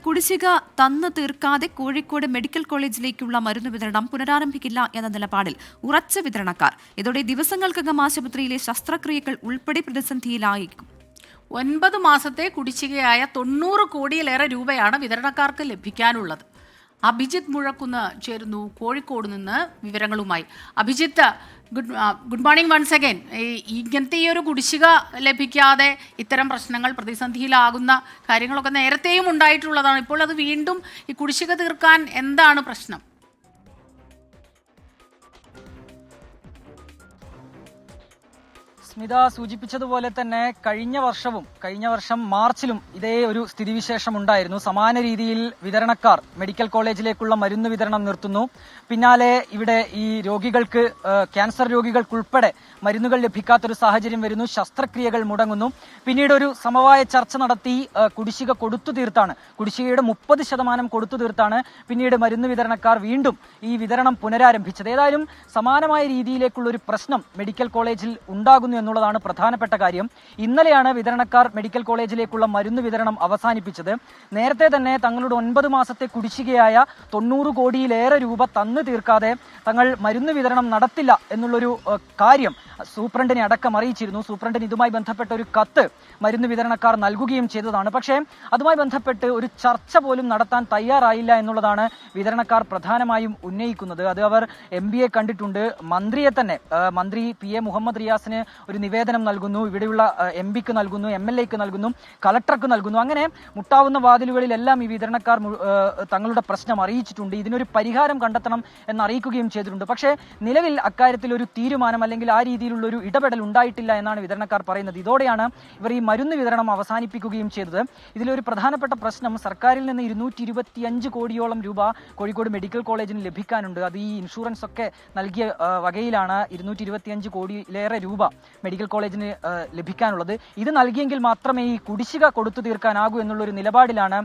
കുടിശ്ശിക തന്നു തീർക്കാതെ കോഴിക്കോട് മെഡിക്കൽ കോളേജിലേക്കുള്ള മരുന്ന് വിതരണം പുനരാരംഭിക്കില്ല എന്ന നിലപാടിൽ ഉറച്ച വിതരണക്കാർ. ഇതോടെ ദിവസങ്ങൾക്കകം ആശുപത്രിയിലെ ശസ്ത്രക്രിയകൾ ഉൾപ്പെടെ പ്രതിസന്ധിയിലായേക്കും. 9 മാസത്തെ കുടിശ്ശികയായ 90 കോടിയിലേറെ രൂപയാണ് വിതരണക്കാർക്ക് ലഭിക്കാനുള്ളത്. അഭിജിത്ത് മുഴക്കുന്ന് ചേരുന്നു കോഴിക്കോട് നിന്ന് വിവരങ്ങളുമായി. Abhijith, good morning once again. ഇങ്ങനത്തെ ഈ ഒരു കുടിശ്ശിക ലഭിക്കാതെ ഇത്തരം പ്രശ്നങ്ങൾ പ്രതിസന്ധിയിലാകുന്ന കാര്യങ്ങളൊക്കെ നേരത്തെയും ഉണ്ടായിട്ടുള്ളതാണ്. ഇപ്പോൾ അത് വീണ്ടും ഈ കുടിശ്ശിക തീർക്കാൻ എന്താണ് പ്രശ്നം? സ്മിത സൂചിപ്പിച്ചതുപോലെ തന്നെ കഴിഞ്ഞ വർഷം മാർച്ചിലും ഇതേ ഒരു സ്ഥിതിവിശേഷം ഉണ്ടായിരുന്നു. സമാന രീതിയിൽ വിതരണക്കാർ മെഡിക്കൽ കോളേജിലേക്കുള്ള മരുന്ന് വിതരണം നിർത്തുന്നു. പിന്നാലെ ഇവിടെ ഈ രോഗികൾക്ക്, ക്യാൻസർ രോഗികൾക്കുൾപ്പെടെ മരുന്നുകൾ ലഭിക്കാത്തൊരു സാഹചര്യം വരുന്നു. ശസ്ത്രക്രിയകൾ മുടങ്ങുന്നു. പിന്നീട് ഒരു സമവായ ചർച്ച നടത്തി കുടിശ്ശിക കൊടുത്തു തീർത്താണ്, കുടിശ്ശികയുടെ 30% കൊടുത്തു തീർത്താണ് പിന്നീട് മരുന്ന് വിതരണക്കാർ വീണ്ടും ഈ വിതരണം പുനരാരംഭിച്ചത്. ഏതായാലും സമാനമായ രീതിയിലേക്കുള്ള ഒരു പ്രശ്നം മെഡിക്കൽ കോളേജിൽ ഉണ്ടാകുന്നു എന്നുള്ളതാണ് പ്രധാനപ്പെട്ട കാര്യം. ഇന്നലെയാണ് വിതരണക്കാർ മെഡിക്കൽ കോളേജിലേക്കുള്ള മരുന്ന് വിതരണം അവസാനിപ്പിച്ചത്. നേരത്തെ തന്നെ തങ്ങളുടെ 9 മാസത്തെ കുടിശ്ശികയായ 90 കോടിയിലേറെ രൂപ തന്നു തീർക്കാതെ തങ്ങൾ മരുന്ന് വിതരണം നടത്തില്ല എന്നുള്ളൊരു കാര്യം സൂപ്രണ്ടിനെ അടക്കം അറിയിച്ചിരുന്നു. സൂപ്രണ്ടിന് ഇതുമായി ബന്ധപ്പെട്ട ഒരു കത്ത് മരുന്ന് വിതരണക്കാർ നൽകുകയും ചെയ്തതാണ്. പക്ഷേ അതുമായി ബന്ധപ്പെട്ട് ഒരു ചർച്ച പോലും നടത്താൻ തയ്യാറായില്ല എന്നുള്ളതാണ് വിതരണക്കാർ പ്രധാനമായും ഉന്നയിക്കുന്നത്. അത് അവർ MBയെ കണ്ടിട്ടുണ്ട്, മന്ത്രിയെ തന്നെ, മന്ത്രി PA മുഹമ്മദ് റിയാസിന് ഒരു നിവേദനം നൽകുന്നു, ഇവിടെയുള്ള MBക്ക് നൽകുന്നു, MLAക്ക് നൽകുന്നു, കളക്ടർക്ക് നൽകുന്നു. അങ്ങനെ മുട്ടാവുന്ന വാതിലുകളിലെല്ലാം ഈ വിതരണക്കാർ തങ്ങളുടെ പ്രശ്നം അറിയിച്ചിട്ടുണ്ട്. ഇതിനൊരു പരിഹാരം കണ്ടെത്തണം എന്നറിയിക്കുകയും ചെയ്തിട്ടുണ്ട്. പക്ഷേ നിലവിൽ അക്കാര്യത്തിൽ ഒരു തീരുമാനം അല്ലെങ്കിൽ ആ രീതിയിലുള്ള ഒരു ഇടപെടൽ ഉണ്ടായിട്ടില്ല എന്നാണ് വിതരണക്കാർ പറയുന്നത്. ഇതോടെയാണ് ഇവർ ഈ മരുന്ന് വിതരണം അവസാനിപ്പിക്കുകയും ചെയ്തത്. ഇതിലൊരു പ്രധാനപ്പെട്ട പ്രശ്നം, സർക്കാരിൽ നിന്ന് 225 കോടിയോളം രൂപ കോഴിക്കോട് മെഡിക്കൽ കോളേജിന് ലഭിക്കാനുണ്ട്. അത് ഈ ഇൻഷുറൻസ് ഒക്കെ നൽകിയ വകയിലാണ് 225 കോടിയിലേറെ രൂപ മെഡിക്കൽ കോളേജിന് ലഭിക്കാനുള്ളത്. ഇത് നൽകിയെങ്കിൽ മാത്രമേ ഈ കുടിശ്ശിക കൊടുത്തു തീർക്കാനാകൂ എന്നുള്ളൊരു നിലപാടിലാണ്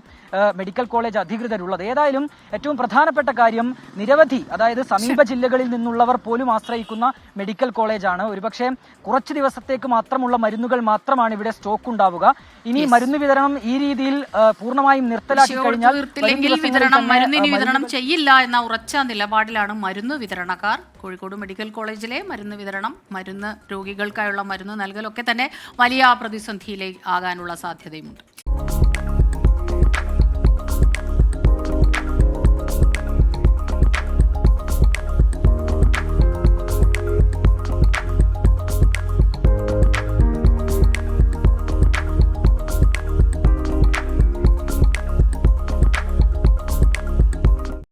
മെഡിക്കൽ കോളേജ് അധികൃതരുള്ളത്. ഏതായാലും ഏറ്റവും പ്രധാനപ്പെട്ട കാര്യം, നിരവധി, അതായത് സമീപ ജില്ലകളിൽ നിന്നുള്ളവർ പോലും ആശ്രയിക്കുന്ന മെഡിക്കൽ കോളേജാണ്. ഒരുപക്ഷെ കുറച്ച് ദിവസത്തേക്ക് മാത്രമുള്ള മരുന്നുകൾ മാത്രമാണ് ഇവിടെ സ്റ്റോക്ക് ഉണ്ടാവുക. ഇനി മരുന്ന് വിതരണം ഈ രീതിയിൽ പൂർണ്ണമായും നിർത്തലാക്കി കഴിഞ്ഞാൽ മരുന്നിന് വിതരണം ചെയ്യില്ല എന്ന ഉറച്ച നിലപാടിലാണ് മരുന്ന് വിതരണക്കാർ. കോഴിക്കോട് മെഡിക്കൽ കോളേജിലെ മരുന്ന് വിതരണം, മരുന്ന് രോഗികൾക്കായുള്ള മരുന്ന് നൽകലൊക്കെ തന്നെ വലിയ പ്രതിസന്ധിയിലേക്ക് ആകാനുള്ള സാധ്യതയുമുണ്ട്.